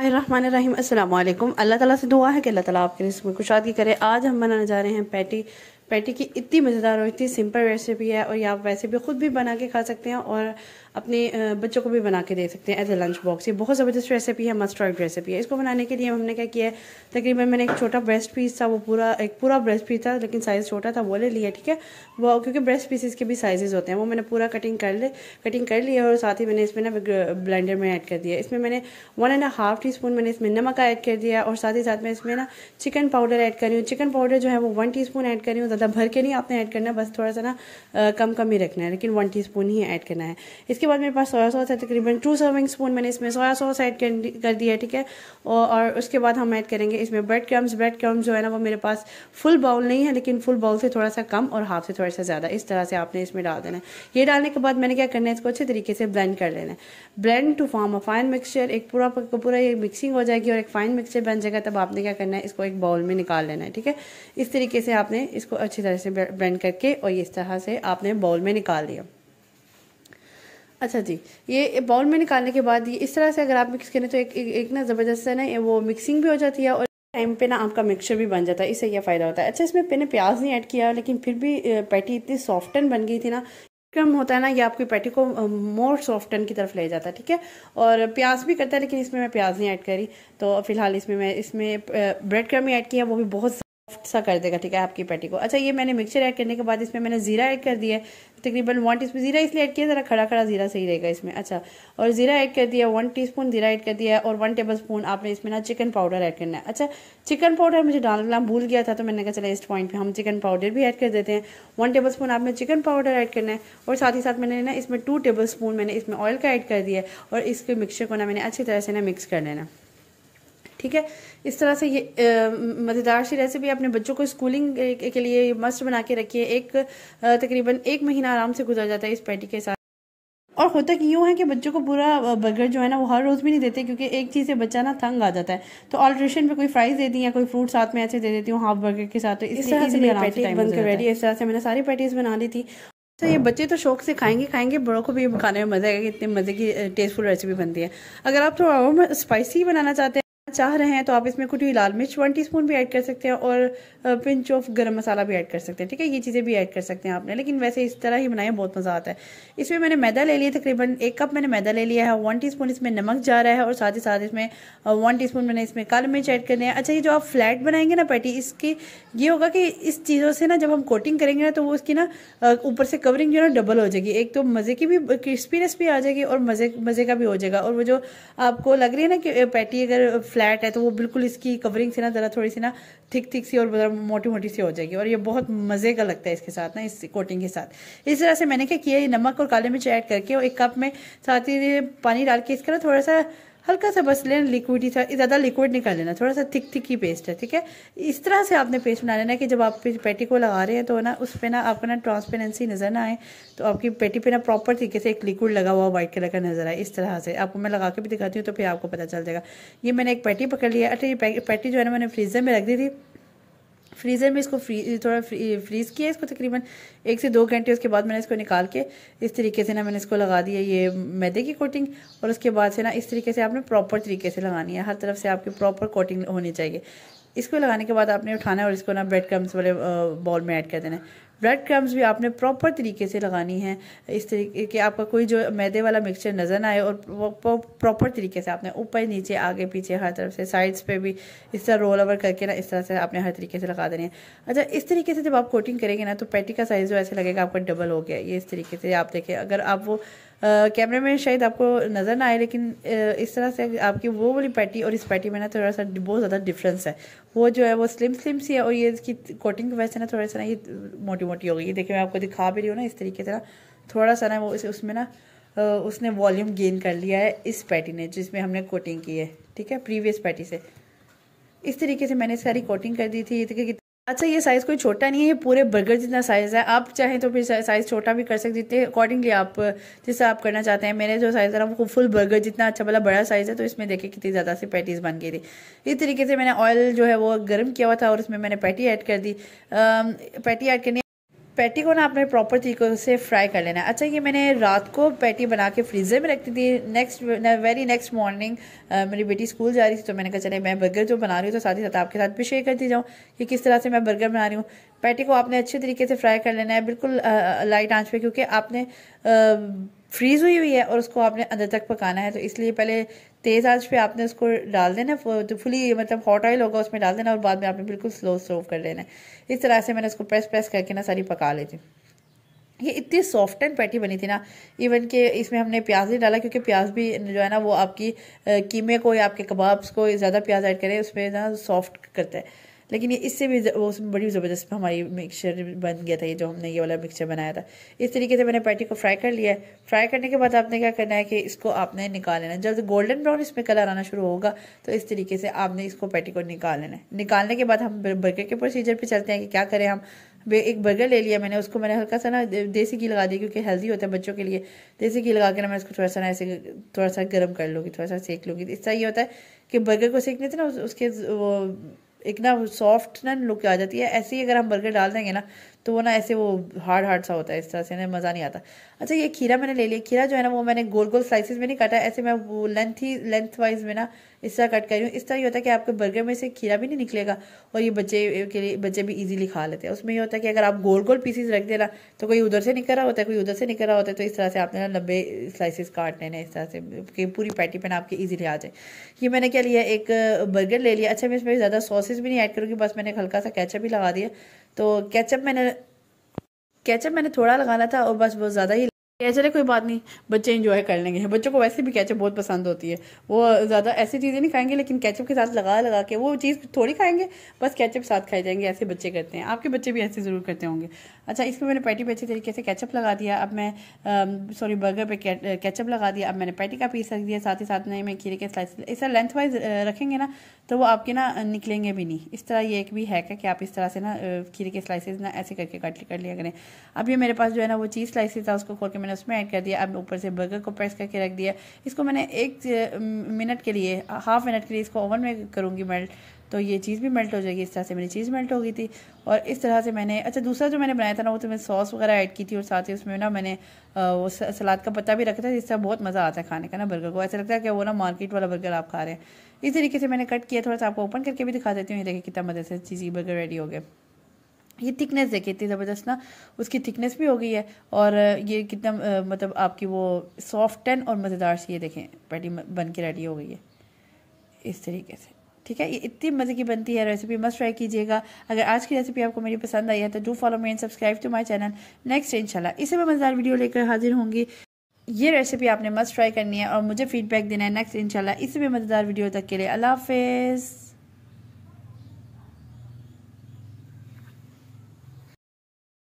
रहमान अस्सलाम वालेकुम। अल्लाह ताला से दुआ है कि अल्लाह ताला आपके रिस्क में कुशादगी करे। आज हम बनाने जा रहे हैं पैटी। पैटी की इतनी मज़ेदार और इतनी सिंपल रेसिपी है और ये आप वैसे भी ख़ुद भी बना के खा सकते हैं और अपने बच्चों को भी बना के दे सकते हैं एज ए लंच बॉक्स। ये बहुत ज़बरदस्त रेसिपी है, मस्ट ट्राई रेसिपी है। इसको बनाने के लिए हमने क्या किया है, तकरीबन मैंने एक छोटा ब्रेस्ट पीस था, वो एक पूरा ब्रेस्ट पीस था लेकिन साइज़ छोटा था, वो ले लिया। ठीक है, वो क्योंकि ब्रेस्ट पीसेस के भी साइजेस होते हैं, वो मैंने पूरा कटिंग कर लिया और साथ ही मैंने इसमें ना ब्लेंडर में ऐड कर दिया। इसमें मैंने 1.5 टीस्पून मैंने इसमें नमक ऐड कर दिया और साथ ही साथ मैं इसमें ना चिकन पाउडर ऐड कर रही हूँ। चिकन पाउडर जो है वो 1 टीस्पून ऐड कर रही हूँ, ज़्यादा भर के नहीं आपने ऐड करना, बस थोड़ा सा ना कम कम ही रखना है, लेकिन 1 टीस्पून ही ऐड करना है। इसके बाद मेरे पास सोया सॉस है, तकरीबन 2 सर्विंग स्पून मैंने इसमें सोया सॉस ऐड कर दिया है। ठीक है, और उसके बाद हम ऐड करेंगे इसमें ब्रेड क्रम्स जो है ना वो मेरे पास फुल बाउल नहीं है, लेकिन फुल बाउल से थोड़ा सा कम और हाफ से थोड़ा सा ज़्यादा, इस तरह से आपने इसमें डाल देना है। ये डालने के बाद मैंने क्या करना है, इसको अच्छे तरीके से ब्लेंड कर लेना है। Blend to form a fine mixture, एक पूरा ये मिक्सिंग हो जाएगी और एक फाइन मिक्सचर बन जाएगा। तब आपने क्या करना है, इसको एक बाउल में निकाल लेना है। ठीक है, इस तरीके से आपने इसको अच्छी तरह से ब्लेंड करके और इस तरह से आपने बाउल में निकाल लिया। अच्छा जी, ये बाउल में निकालने के बाद ये इस तरह से अगर आप मिक्स करें तो एक ना ज़बरदस्त है ना वो मिक्सिंग भी हो जाती है और टाइम पे ना आपका मिक्सचर भी बन जाता है। इससे यह फ़ायदा होता है। अच्छा, इसमें मैंने प्याज नहीं ऐड किया, लेकिन फिर भी पैटी इतनी सॉफ्टन बन गई थी ना, क्रम होता है ना, ये आपकी पैटी को मोर सॉफ्टन की तरफ ले जाता है। ठीक है, और प्याज भी करता है, लेकिन इसमें मैं प्याज नहीं ऐड करी। तो फिलहाल इसमें ब्रेड क्रम ही ऐड किया, वो भी बहुत सॉफ्ट सा कर देगा। ठीक है, आपकी पैटी को। अच्छा, ये मैंने मिक्सचर ऐड करने के बाद इसमें मैंने जीरा ऐड कर दिया है, तकरीबन 1 टीस्पून। जीरा इसलिए ऐड किया, ज़रा खड़ा खड़ा जीरा सही रहेगा इसमें। अच्छा, और जीरा ऐड कर दिया, 1 टीस्पून जीरा ऐड कर दिया और 1 टेबल स्पून आपने इसमें ना चिकन पाउडर ऐड करना है। अच्छा, चिकन पाउडर मुझे डालना भूल गया था, तो मैंने कहा चला इस पॉइंट पे हम चिकन पाउडर भी ऐड कर देते हैं। 1 टेबल स्पून आपने चिकन पाउडर ऐड करना है और साथ ही साथ मैंने ना इसमें 2 टेबल स्पून मैंने इसमें ऑयल का ऐड कर दिया है और इसके मिक्सचर को ना मैंने अच्छी तरह से ना मिक्स कर लेना। ठीक है, इस तरह से ये मज़ेदार सी रेसिपी अपने बच्चों को स्कूलिंग के लिए मस्त बना के रखिए। तकरीबन 1 महीना आराम से गुजर जाता है इस पैटी के साथ। और होता कि यूँ है कि बच्चों को पूरा बर्गर जो है ना वो हर रोज़ भी नहीं देते, क्योंकि एक चीज़ से बच्चा ना तंग आ जाता है। तो ऑल्ट्रेशन पे कोई फ्राइज दे दी या कोई फ्रूट साथ में ऐसे दे देती हूँ हाफ बर्गर के साथ, तो इस तरह से मेरी पैटी बनकर रेडी है। इस तरह से मैंने सारी पैटीज़ बना ली थी। तो ये बच्चे तो शौक से खाएंगे, बड़ों को भी खाने में मज़ा आएगा कि इतने मज़े की टेस्टफुल रेसिपी बनती है। अगर आप थोड़ा और स्पाइसी बनाना चाह रहे हैं तो आप इसमें कुटी हुई लाल मिर्च 1 टीस्पून भी ऐड कर सकते हैं और पिंच ऑफ गरम मसाला भी ऐड कर सकते हैं। ठीक है, ये चीज़ें भी ऐड कर सकते हैं आपने, लेकिन वैसे इस तरह ही बनाए बहुत मज़ा आता है। इसमें मैंने मैदा ले लिया, तकरीबन 1 कप मैंने मैदा ले लिया है। 1 टीस्पून इसमें नमक जा रहा है और साथ ही साथ इसमें 1 टीस्पून मैंने इसमें काली मिर्च ऐड करनी है। अच्छा, ये जो आप फ्लैट बनाएंगे ना पैटी, इसकी ये होगा कि इस चीज़ों से ना जब हम कोटिंग करेंगे ना तो वो उसकी ना ऊपर से कवरिंग जो है ना डबल हो जाएगी। एक तो मज़े की भी क्रिस्पीनेस भी आ जाएगी और मज़े का भी हो जाएगा। और वो जो आपको लग रही है ना कि पैटी अगर फ्लैट है तो वो बिल्कुल इसकी कवरिंग से ना ज़रा थोड़ी सी ना थिक सी और मोटी मोटी सी हो जाएगी और ये बहुत मज़े का लगता है इसके साथ ना, इस कोटिंग के साथ। इस तरह से मैंने क्या किया, नमक और काली मिर्च ऐड करके और 1 कप में साथ ही पानी डाल के इसका ना थोड़ा सा हल्का सा बस लेना, लिक्विड ही था, ज़्यादा लिक्विड नहीं कर लेना, थोड़ा सा थिक ही पेस्ट है। ठीक है, इस तरह से आपने पेस्ट बना लेना कि जब आप पैटी को लगा रहे हैं तो ना उस पर ना आपको ना ट्रांसपेरेंसी नज़र ना आए, तो आपकी पैटी पे ना प्रॉपर तरीके से एक लिक्विड लगा हुआ वाइट कलर का नज़र आए। इस तरह से आपको मैं लगा के भी दिखाती हूँ तो फिर आपको पता चल जाएगा। ये मैंने एक पैटी पकड़ लिया। अच्छा, ये पैटी जो है ना मैंने फ्रीज़र में रख दी थी। फ्रीज़र में इसको फ्रीज़ किया इसको तकरीबन 1 से 2 घंटे। उसके बाद मैंने इसको निकाल के इस तरीके से ना मैंने इसको लगा दिया ये मैदे की कोटिंग, और उसके बाद से ना इस तरीके से आपने प्रॉपर तरीके से लगानी है, हर तरफ से आपकी प्रॉपर कोटिंग होनी चाहिए। इसको लगाने के बाद आपने उठाना है और इसको ना ब्रेड क्रम्स वाले बॉल में ऐड कर देना है। ब्रेड क्रम्स भी आपने प्रॉपर तरीके से लगानी है, इस तरीके कि आपका कोई जो मैदे वाला मिक्सचर नज़र ना आए, और प्रॉपर तरीके से आपने ऊपर नीचे आगे पीछे हर तरफ से साइड्स पे भी इस तरह रोल ओवर करके ना इस तरह से आपने हर तरीके से लगा देनी है। अच्छा, इस तरीके से जब आप कोटिंग करेंगे ना तो पैटी का साइज़ जो ऐसे लगेगा आपका डबल हो गया। ये इस तरीके से आप देखें, अगर आप वो कैमरे में शायद आपको नज़र ना आए, लेकिन इस तरह से आपकी वो वाली पैटी और इस पैटी में ना थोड़ा सा बहुत ज़्यादा डिफरेंस है। वो जो है वो स्लिम सी है और ये इसकी कोटिंग की वजह से ना थोड़ा सा ना ये मोटी हो गई। ये देखिए, मैं आपको दिखा भी रही हूँ ना, इस तरीके से ना थोड़ा सा ना वो उसमें ना उसने वॉल्यूम गेन कर लिया है इस पैटी ने जिसमें हमने कोटिंग की है। ठीक है, प्रीवियस पैटी से इस तरीके से मैंने सारी कोटिंग कर दी थी। अच्छा, ये साइज़ कोई छोटा नहीं है, ये पूरे बर्गर जितना साइज़ है। आप चाहें तो फिर साइज़ छोटा भी कर सकते हैं, अकॉर्डिंगली आप जैसा आप करना चाहते हैं। मेरे जो साइज़ है ना वो फुल बर्गर जितना अच्छा वाला बड़ा साइज़ है, तो इसमें देखिए कितनी ज़्यादा सी पैटीज़ बन गई थी। इस तरीके से मैंने ऑयल जो है वो गर्म किया हुआ था और उसमें मैंने पैटी ऐड कर दी। पैटी ऐड करनी पैटी को ना आपने प्रॉपर तरीके से फ्राई कर लेना है। अच्छा, ये मैंने रात को पैटी बना के फ्रीज़र में रखती थी। वेरी नेक्स्ट मॉर्निंग मेरी बेटी स्कूल जा रही थी, तो मैंने कहा चले मैं बर्गर जो बना रही हूँ तो साथ ही साथ आपके साथ भी शेयर करती जाऊँ कि किस तरह से मैं बर्गर बना रही हूँ। पैटी को आपने अच्छे तरीके से फ्राई कर लेना है, बिल्कुल लाइट आंच पे, क्योंकि आपने फ्रीज़ हुई है और उसको आपने अंदर तक पकाना है। तो इसलिए पहले तेज़ आंच पे आपने उसको डाल देना, तो फुली मतलब हॉट ऑयल होगा उसमें डाल देना, और बाद में आपने बिल्कुल स्लो सर्व कर लेना है। इस तरह से मैंने उसको प्रेस करके ना सारी पका ली थी। ये इतनी सॉफ्ट एंड पैटी बनी थी ना, इवन कि इसमें हमने प्याज नहीं डाला, क्योंकि प्याज भी जो है ना वो आपकी कीमे को या आपके कबाब्स को ज़्यादा प्याज ऐड करें उसमें ना सॉफ्ट करता है। लेकिन ये इससे भी वो बड़ी ज़बरदस्त हमारी मिक्सचर बन गया था, ये जो हमने ये वाला मिक्सचर बनाया था। इस तरीके से मैंने पैटी को फ्राई कर लिया है। फ्राई करने के बाद आपने क्या करना है कि इसको आपने निकाल लेना है। जब गोल्डन ब्राउन इसमें कलर आना शुरू होगा तो इस तरीके से आपने इसको पैटी को निकाल लेना है। निकालने के बाद हम बर्गर के प्रोसीजर पे चलते हैं कि क्या करें। हम एक बर्गर ले लिया मैंने, उसको मैंने हल्का सा ना देसी घी लगा दिया, क्योंकि हेल्दी होता है बच्चों के लिए। देसी घी लगा के ना मैं उसको थोड़ा सा ना ऐसे थोड़ा सा गर्म कर लूँगी, थोड़ा सा सेक लूँगी। इससे ये होता है कि बर्गर को सेकने से ना उसके वो एक ना सॉफ्ट ना लुक आ जाती है। ऐसे ही अगर हम बर्गर डाल देंगे ना तो वो ना ऐसे वो हार्ड सा होता है, इस तरह से ना मज़ा नहीं आता। अच्छा, ये खीरा मैंने ले लिया। खीरा जो है ना वो मैंने गोल गोल स्लाइसेस में नहीं काटा, ऐसे मैं वो लेंथ वाइज में ना इस तरह कट कर रही हूँ। इस तरह ये होता है कि आपके बर्गर में से खीरा भी नहीं निकलेगा और ये बच्चे भी इजीली खा लेते हैं। उसमें ये होता है कि अगर आप गोल गोल पीसेस रख देना तो कोई उधर से निकल रहा होता है, कोई उधर से निकल रहा होता है। तो इस तरह से आपने ना लंबे स्लाइसेस काट लेने इस तरह से कि पूरी पैटी पे ना आपके ईजीली आ जाए। ये मैंने क्या लिया, एक बर्गर ले लिया। अच्छा, मैं इसमें ज़्यादा सॉसेस भी नहीं ऐड करूँगी, बस मैंने हल्का सा केचप ही लगा दिया। तो केचप मैंने थोड़ा लगाना था और बस वो ज़्यादा ही चले, कोई बात नहीं, बच्चे इंजॉय कर लेंगे। बच्चों को वैसे भी केचप बहुत पसंद होती है, वो ज़्यादा ऐसी चीज़ें नहीं खाएंगे, लेकिन केचप के साथ लगा के वो चीज़ थोड़ी खाएंगे, बस केचप साथ खाए जाएंगे। ऐसे बच्चे करते हैं, आपके बच्चे भी ऐसे ज़रूर करते होंगे। अच्छा, इसमें मैंने पैटी पे अच्छी तरीके से केचप लगा दिया। अब मैं बर्गर पे केचप लगा दिया। अब मैंने पैटी का पीस रख दिया, साथ ही साथ में खीरे के स्लाइस इस तरह लेंथ वाइज रखेंगे ना तो वो आपके ना निकलेंगे भी नहीं। इस तरह ये एक भी हैक है कि आप इस तरह से ना खीरे के स्लाइसेस ना ऐसे करके कर लिया करें। अब ये मेरे पास जो है ना वो चीज़ स्लाइसेस था, उसको खोल के मैंने उसमें ऐड कर दिया। अब ऊपर से बर्गर को प्रेस करके रख दिया। इसको मैंने 1 मिनट के लिए, हाफ मिनट के लिए इसको ओवन में करूँगी मेल्ट, तो ये चीज़ भी मेल्ट हो जाएगी। इस तरह से मेरी चीज़ मेल्ट हो गई थी। और इस तरह से मैंने, अच्छा, दूसरा जो मैंने बनाया था ना वो तो मैंने सॉस वगैरह ऐड की थी, और साथ ही उसमें ना मैंने वो सलाद का पत्ता भी रखा था, जिससे बहुत मज़ा आता है खाने का ना बर्गर को। ऐसा लगता है कि वो ना मार्केट वाला बर्गर आप खा रहे हैं। इस तरीके से मैंने कट किया। थोड़ा सा आपको ओपन करके भी दिखा देती हूँ। ये देखिए कितना मज़े से चीज़ी बर्गर रेडी हो गया। ये थिकनेस देखिए इतनी ज़बरदस्त ना, उसकी थिकनेस भी हो गई है, और ये कितना मतलब आपकी वो सॉफ्ट एंड और मज़ेदार सी, ये देखें पैटी बन के रेडी हो गई है इस तरीके से। ठीक है, ये इतनी मज़े की बनती है रेसिपी, मस्ट ट्राई कीजिएगा। अगर आज की रेसिपी आपको मेरी पसंद आई है तो do follow me and subscribe to my channel. Next इंशाल्लाह इसे मैं मज़ेदार वीडियो लेकर हाजिर होंगी। ये रेसिपी आपने मस्ट ट्राई करनी है और मुझे फीडबैक देना है नेक्स्ट इंशाल्लाह इसी में मज़ेदार वीडियो तक के लिए अल्लाह हाफिज़।